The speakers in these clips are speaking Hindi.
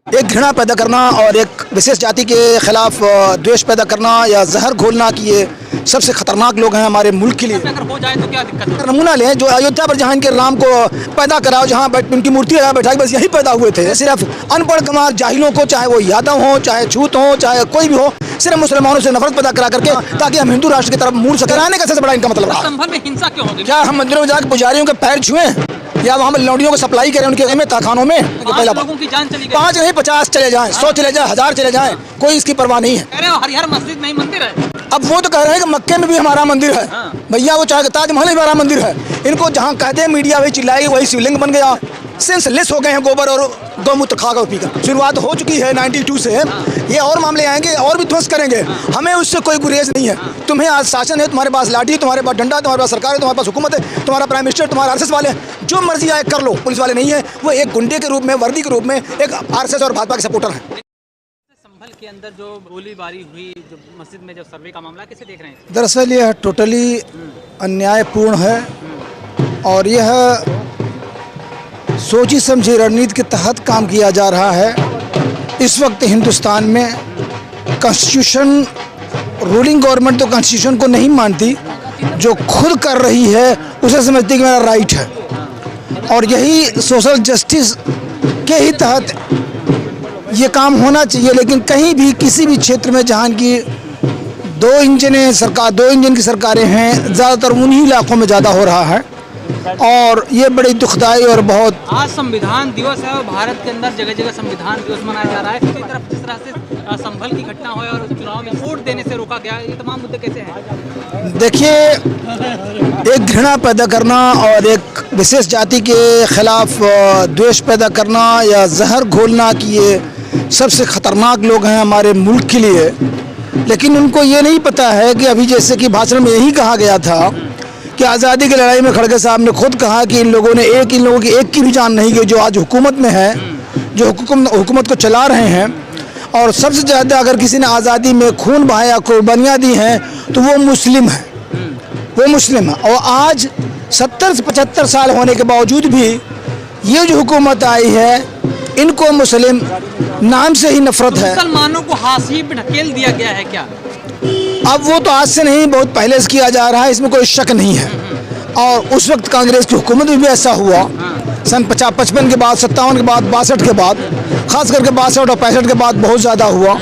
एक घृणा पैदा करना और एक विशेष जाति के खिलाफ द्वेष पैदा करना या जहर घोलना कि ये सबसे खतरनाक लोग हैं हमारे मुल्क के लिए। अगर हो जाए तो क्या दिक्कत है? नमूना लें जो अयोध्या पर जहाँ इनके राम को पैदा कराओ, जहाँ उनकी मूर्ति लगा बैठाई, बस यही पैदा हुए थे। सिर्फ अनपढ़ गंवार जाहिलों को, चाहे वो यादव हो, चाहे छूत हो, चाहे कोई भी हो, सिर्फ मुसलमानों से नफरत पैदा करा करके ताकि हम हिंदू राष्ट्र की तरफ मुड़ सके। कराने का सबसे बड़ा इनका मतलब रहा। संभल में हिंसा क्यों होगी? क्या हम मंदिरों में जाकर पुजारियों के पैर छुए या वहाँ लौंडियों को सप्लाई करें उनके तहखानों में? पहला लोगों की जान चली गई। 5 नहीं 50 चले जाएं, 100 चले जाएं, 1000 चले जाएं, कोई इसकी परवाह नहीं है। कह रहे हो हरिहर मस्जिद में ही मंदिर है। अब वो तो कह रहे हैं कि मक्के में भी हमारा मंदिर है। भैया वो चाहे ताजमहल ही हमारा मंदिर है। इनको जहाँ कहते हैं मीडिया वही चिल्लाएगी, वही शिवलिंग बन गया। सेंसलेस हो गए हैं गोबर और गौमूत्र खाकर पीकर। शुरुआत हो चुकी है 92 से। ये और मामले आएंगे और भी ध्वस्त करेंगे। हमें उससे कोई गुरेज नहीं है। तुम्हें आज शासन है, तुम्हारे पास लाठी, तुम्हारे पास डंडा, तुम्हारे पास सरकार है, तुम्हारे पास हुकूमत है, तुम्हारा प्राइम मिनिस्टर, तुम्हारा आरएसएस वाले, जो मर्जी आए कर लो। पुलिस वाले नहीं है, वो एक गुंडे के रूप में, वर्दी के रूप में एक आरएसएस और भाजपा के सपोर्टर हैं। संभल के अंदर जो गोलीबारी हुई, जो मस्जिद में जब सर्वे का मामला, कैसे देख रहे हैं? दरअसल यह टोटली अन्यायपूर्ण है और यह सोची समझी रणनीति के तहत काम किया जा रहा है। इस वक्त हिंदुस्तान में कॉन्स्टिट्यूशन, रूलिंग गवर्नमेंट तो कॉन्स्टिट्यूशन को नहीं मानती, जो खुद कर रही है उसे समझती कि मेरा राइट है। और यही सोशल जस्टिस के ही तहत ये काम होना चाहिए। लेकिन कहीं भी किसी भी क्षेत्र में जहाँ की 2 इंजन की सरकारें हैं, ज़्यादातर उन्हीं इलाकों में ज़्यादा हो रहा है और ये बड़ी दुखदाई और बहुत। आज संविधान दिवस है और भारत के अंदर जगह जगह संविधान दिवस मनाया जा रहा है। दूसरी तरफ जिस तरह से संभल की घटना हुई और चुनाव में वोट देने से रोका गया, ये तमाम मुद्दे कैसे हैं? देखिए, एक घृणा पैदा करना और एक विशेष जाति के खिलाफ द्वेष पैदा करना या जहर घोलना कि ये सबसे खतरनाक लोग हैं हमारे मुल्क के लिए। लेकिन उनको ये नहीं पता है कि अभी जैसे कि भाषण में यही कहा गया था कि आज़ादी की लड़ाई में खड़गे साहब ने खुद कहा कि इन लोगों की एक की भी जान नहीं गई, जो आज हुकूमत में है, जो हुकूमत को चला रहे हैं। और सबसे ज़्यादा अगर किसी ने आज़ादी में खून बहाया, कुर्बानियाँ दी हैं, तो वो मुस्लिम है, वो मुस्लिम है। और आज 70 से 75 साल होने के बावजूद भी ये जो हुकूमत आई है, इनको मुस्लिम नाम से ही नफरत है। मुसलमानों को हाशिए पे ढकेल दिया गया है क्या? अब वो तो आज से नहीं, बहुत पहले से किया जा रहा है, इसमें कोई शक नहीं है। और उस वक्त कांग्रेस की हुकूमत में भी ऐसा हुआ, सन 55 के बाद, 57 के बाद, 62 के बाद, खास करके 62 और 65 के बाद बहुत ज़्यादा हुआ।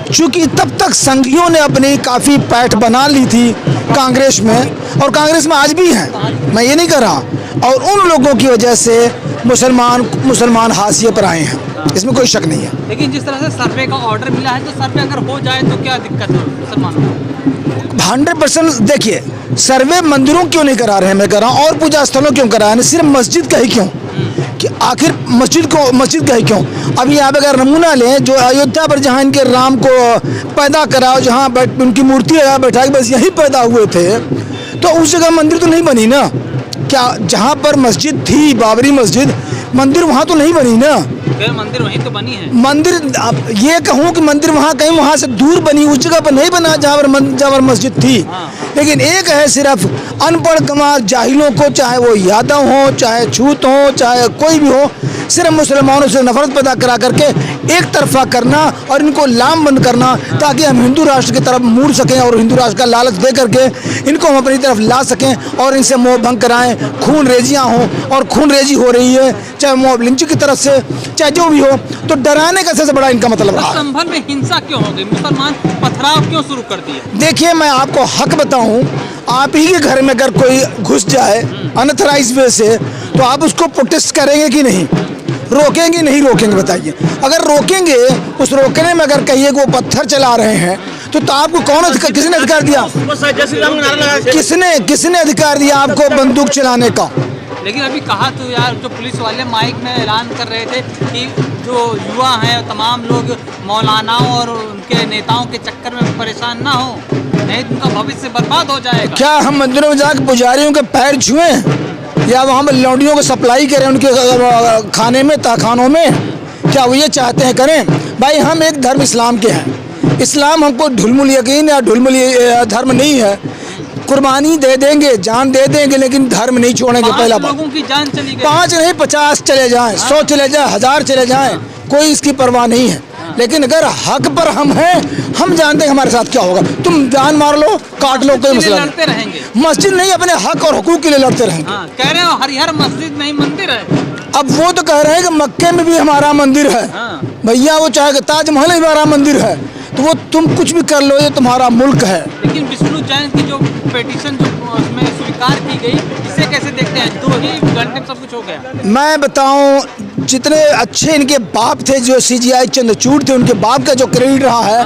चूँकि तब तक संघियों ने अपनी काफ़ी पैठ बना ली थी कांग्रेस में, और कांग्रेस में आज भी हैं, मैं ये नहीं कह रहा। और उन लोगों की वजह से मुसलमान हाशिए पर आए हैं, इसमें कोई शक नहीं है। लेकिन जिस तरह से सर्वे का ऑर्डर मिला है, तो सर्वे अगर हो जाए तो क्या दिक्कत है मुसलमानों को? 100% देखिए, सर्वे मंदिरों क्यों नहीं करा रहे हैं, मैं कह रहा हूँ, और पूजा स्थलों क्यों करा रहे हैं, सिर्फ मस्जिद का ही क्यों? कि आखिर मस्जिद का ही क्यों? अभी आप अगर नमूना लें, जो अयोध्या पर जहाँ इनके राम को पैदा कराओ, जहाँ उनकी मूर्ति लगा बैठाई, बस यही पैदा हुए थे, तो उस जगह मंदिर तो नहीं बनी ना। क्या जहाँ पर मस्जिद थी, बाबरी मस्जिद, मंदिर वहाँ तो नहीं बनी ना। मंदिर वहीं तो बनी है। मंदिर, ये कहूँ कि मंदिर वहाँ कहीं वहाँ से दूर बनी, उस जगह पर नहीं बना जहाँ पर मस्जिद थी। लेकिन एक है सिर्फ अनपढ़ गंवार जाहिलों को, चाहे वो यादव हो, चाहे छूत हो, चाहे कोई भी हो, सिर्फ मुसलमानों से नफरत पैदा करा करके एक तरफा करना और इनको लामबंद करना, ताकि हम हिंदू राष्ट्र की तरफ मुड़ सकें और हिंदू राष्ट्र का लालच दे करके इनको हम अपनी तरफ ला सकें और इनसे मोह भंग कराएं। खून रेजियाँ हों, और खून रेजी हो रही है, चाहे मॉब लिंचिंग की तरफ से, चाहे जो भी हो। तो डराने का सबसे बड़ा इनका मतलब रहा। संभल में हिंसा क्यों हो गई? मुसलमान पथराव क्यों शुरू कर दिए? देखिए, मैं आपको हक बताऊं, आप ही के घर में अगर कोई घुस जाए अनऑथराइज्ड वे से, तो आप उसको प्रोटेस्ट करेंगे कि नहीं? रोकेंगे नहीं रोकेंगे? बताइए। अगर रोकेंगे, उस रोकने में अगर कहिए कि वो पत्थर चला रहे हैं, तो आपको किसने अधिकार दिया? किसने अधिकार दिया आपको बंदूक चलाने का? लेकिन अभी कहा तो यार, जो पुलिस वाले माइक में ऐलान कर रहे थे कि जो युवा हैं, तमाम लोग मौलानाओं और उनके नेताओं के चक्कर में परेशान ना हो, नहीं तो उनका भविष्य बर्बाद हो जाएगा। क्या हम मंदिरों में जाकर पुजारियों के पैर छुए या वहाँ पर लौंडियों को सप्लाई करें उनके खाने में, तहखानों में? क्या वो ये चाहते हैं करें? भाई, हम एक धर्म इस्लाम के हैं। इस्लाम हमको ढुलमुल यकीन या ढुलमुल धर्म नहीं है। कुर्बानी दे देंगे, जान दे देंगे, लेकिन धर्म नहीं छोड़ेंगे। पहला बात, लोगों की जान चली गई। 5 नहीं 50 चले जाएं, 100 चले जाएं, 1000 चले जाएं, कोई इसकी परवाह नहीं है। लेकिन अगर हक पर हम हैं, हम जानते हैं हमारे साथ क्या होगा। तुम जान मार लो, काट लो, कोई मसला लड़ते रहेंगे। नहीं। मस्जिद नहीं, अपने हक और हुकूक के लिए लड़ते रहेंगे। हाँ, कह रहे हो हरिहर मस्जिद नहीं मंदिर है। अब वो तो कह रहे हैं कि मक्के में भी हमारा मंदिर है। हाँ। भैया वो चाहे कि ताजमहल में हमारा मंदिर है, तो वो तुम कुछ भी कर लो, ये तुम्हारा मुल्क है। लेकिन विष्णु जैन की जो पिटीशन जो उसमें स्वीकार की गई, इसे कैसे देखते हैं? 2 ही घंटे में सब कुछ हो गया। मैं बताऊं, जितने अच्छे इनके बाप थे जो सीजीआई चंद्रचूड़ थे, उनके बाप का जो क्रेडिट रहा है,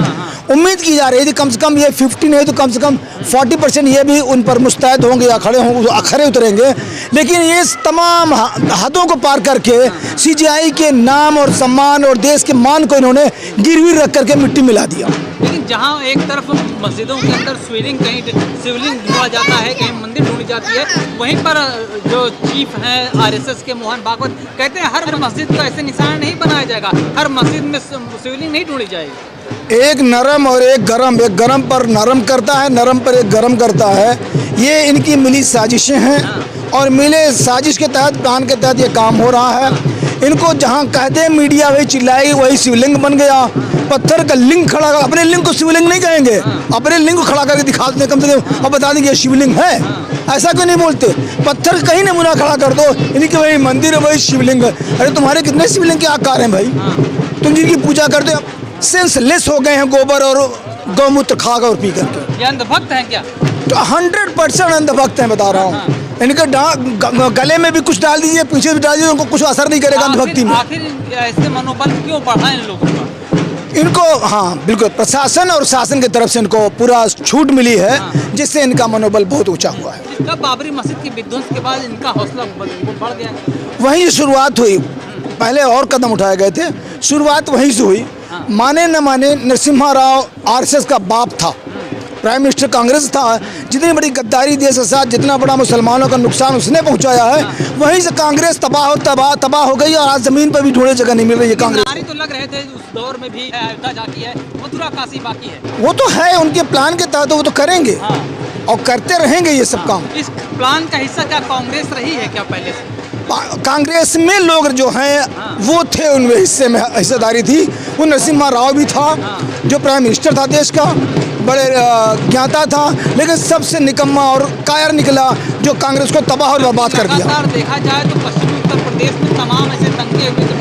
उम्मीद की जा रही थी कम से कम ये 50 नहीं तो कम से कम 40% ये भी उन पर मुस्तैद होंगे या खड़े उतरेंगे। लेकिन ये तमाम हदों को पार करके सीजीआई के नाम और सम्मान और देश के मान को इन्होंने गिरवी रख करके मिट्टी मिला दिया। लेकिन जहाँ एक तरफ मस्जिदों के अंदर शिवलिंग कहीं शिवलिंग ढूंढा जाता है, कहीं मंदिर ढूंढी जाती है, वहीं पर जो चीफ हैं आरएसएस के मोहन भागवत कहते हैं हर मस्जिद का ऐसे निशान नहीं बनाया जाएगा, हर मस्जिद में शिवलिंग नहीं ढूंढी जाएगी। एक नरम और एक गरम पर नरम करता है, नरम पर एक गरम करता है। ये इनकी मिली साजिशें हैं और मिले साजिश के तहत, प्लान के तहत ये काम हो रहा है। इनको जहाँ कहते मीडिया वही चिल्लाएगी, वही शिवलिंग बन गया। पत्थर का लिंग खड़ा कर, अपने लिंग को शिवलिंग नहीं कहेंगे, अपने लिंग को खड़ा करके दिखा देते कम से कम और बता देंगे ये शिवलिंग है। ऐसा क्यों नहीं बोलते? पत्थर कहीं नमूना खड़ा कर दो, इनकी वही मंदिर है, वही शिवलिंग है। अरे तुम्हारे कितने शिवलिंग के आकार हैं भाई? तुम जिनकी पूजा करते हो सेंसलेस हो गए हैं, गोबर और गौमूत्र खा कर और पी करके। ये अंधभक्त हैं क्या? तो 100% अंधभक्त हैं, बता रहा हूँ। इनके गले में भी कुछ डाल दीजिए, पीछे भी डाल दीजिए, उनको कुछ असर नहीं करेगा अंधभक्ति में। आखिर ऐसे मनोबल क्यों बढ़ा इन लोगों का? इनको हाँ बिल्कुल, प्रशासन और शासन की तरफ से इनको पूरा छूट मिली है, जिससे इनका मनोबल बहुत ऊंचा हुआ है। जब बाबरी मस्जिद के विध्वंस के बाद इनका हौसला बढ़ गया। वहीं शुरुआत हुई, पहले और कदम उठाए गए थे, शुरुआत वहीं से हुई। माने न माने, नरसिम्हा राव आरएसएस का बाप था, प्राइम मिनिस्टर कांग्रेस था। जितनी बड़ी गद्दारी देश के साथ, जितना बड़ा मुसलमानों का नुकसान उसने पहुंचाया है, वहीं से कांग्रेस तबाह हो गई और आज जमीन पर भी ढूंढे जगह नहीं मिल रही है कांग्रेस। नारे तो लग रहे थे उस दौर में भी, अयोध्या जाती है, मथुरा काशी बाकी है। वो तो है, उनके प्लान के तहत वो तो करेंगे और करते रहेंगे ये सब काम। इस प्लान का हिस्सा क्या कांग्रेस रही है क्या पहले से? कांग्रेस में लोग जो हैं वो थे, उनमें हिस्से में हिस्सेदारी थी। वो नरसिम्हा राव भी था जो प्राइम मिनिस्टर था देश का, बड़े ज्ञाता था, लेकिन सबसे निकम्मा और कायर निकला जो कांग्रेस को तबाह और बर्बाद कर दिया। देखा जाए तो पश्चिमी उत्तर प्रदेश में तमाम ऐसे दंगे हुए थे,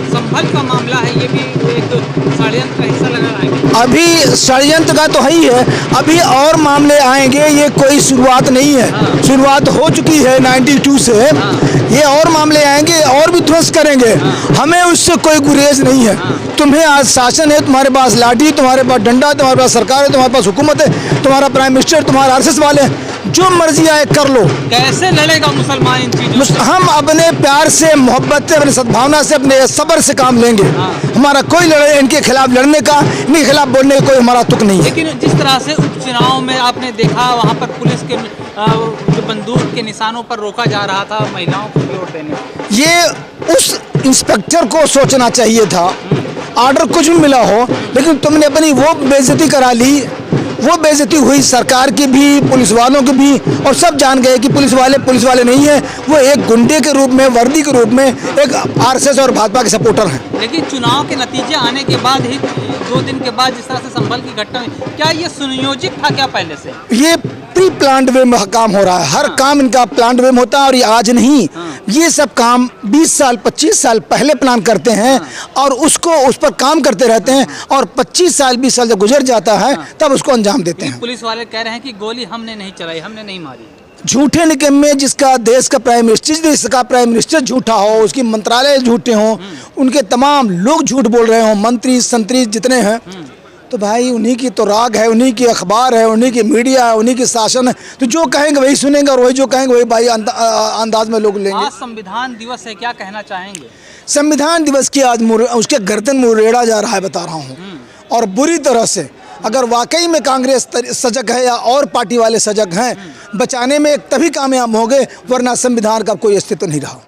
संभल का मामला है, ये भी एक षड्यंत्र का हिस्सा लगा है। अभी षड्यंत्र का तो है ही है, अभी और मामले आएंगे, ये कोई शुरुआत नहीं है। शुरुआत हो चुकी है 92 से, ये और मामले आएंगे और भी ध्वस्त करेंगे। हमें उससे कोई गुरेज नहीं है। तुम्हें आज शासन है, तुम्हारे पास लाठी, तुम्हारे पास डंडा, तुम्हारे पास सरकार है, तुम्हारे पास हुकूमत है, तुम्हारा प्राइम मिनिस्टर, तुम्हारा आरएसएस वाले, जो मर्जी आए कर लो। कैसे लड़ेगा मुसलमान इन चीजों से? हम अपने प्यार से, मोहब्बत से, अपनी सद्भावना से, अपने सब्र से काम लेंगे। हमारा कोई लड़े, इनके खिलाफ लड़ने का, इनके खिलाफ बोलने का कोई हमारा तुक नहीं है। लेकिन जिस तरह से उपचुनाव में आपने देखा, वहाँ पर पुलिस के जो बंदूक के निशानों पर रोका जा रहा था महिलाओं को वोट देने, ये उस इंस्पेक्टर को सोचना चाहिए था। ऑर्डर कुछ भी मिला हो, लेकिन तुमने अपनी वो बेइज्जती करा ली। वो बेइज्जती हुई सरकार की भी, पुलिस वालों की भी, और सब जान गए कि पुलिस वाले नहीं है, वो एक गुंडे के रूप में, वर्दी के रूप में एक आरएसएस और भाजपा के सपोर्टर हैं। लेकिन चुनाव के नतीजे आने के बाद ही 2 दिन के बाद जिस तरह से संभल की घटना हुई, क्या ये सुनियोजित था क्या पहले से? ये प्री प्लान्ड वे में काम हो रहा है। हर काम इनका प्लान्ड वे में होता है और ये आज नहीं, ये सब काम 20 साल 25 साल पहले प्लान करते हैं और उसको उस पर काम करते रहते हैं, और 25 साल 20 साल जब गुजर जाता है तब उसको अंजाम देते हैं। पुलिस वाले कह रहे हैं कि गोली हमने नहीं चलाई, हमने नहीं मारी। झूठे निकम्मे, जिसका देश का प्राइम मिनिस्टर झूठा हो, उसकी मंत्रालय झूठे हों, उनके तमाम लोग झूठ बोल रहे हों, मंत्री संतरी जितने हैं, तो भाई उन्हीं की तो राग है, उन्हीं की अखबार है, उन्हीं की मीडिया है, उन्हीं की शासन है। तो जो कहेंगे वही सुनेंगे और वही जो कहेंगे वही भाई अंदाज में लोग लेंगे। आज संविधान दिवस है, क्या कहना चाहेंगे? संविधान दिवस की आज उसके गर्दन मुरेड़ा जा रहा है, बता रहा हूँ, और बुरी तरह से। अगर वाकई में कांग्रेस सजग है या और पार्टी वाले सजग हैं, बचाने में तभी कामयाब होंगे, वरना संविधान का कोई अस्तित्व नहीं रहा।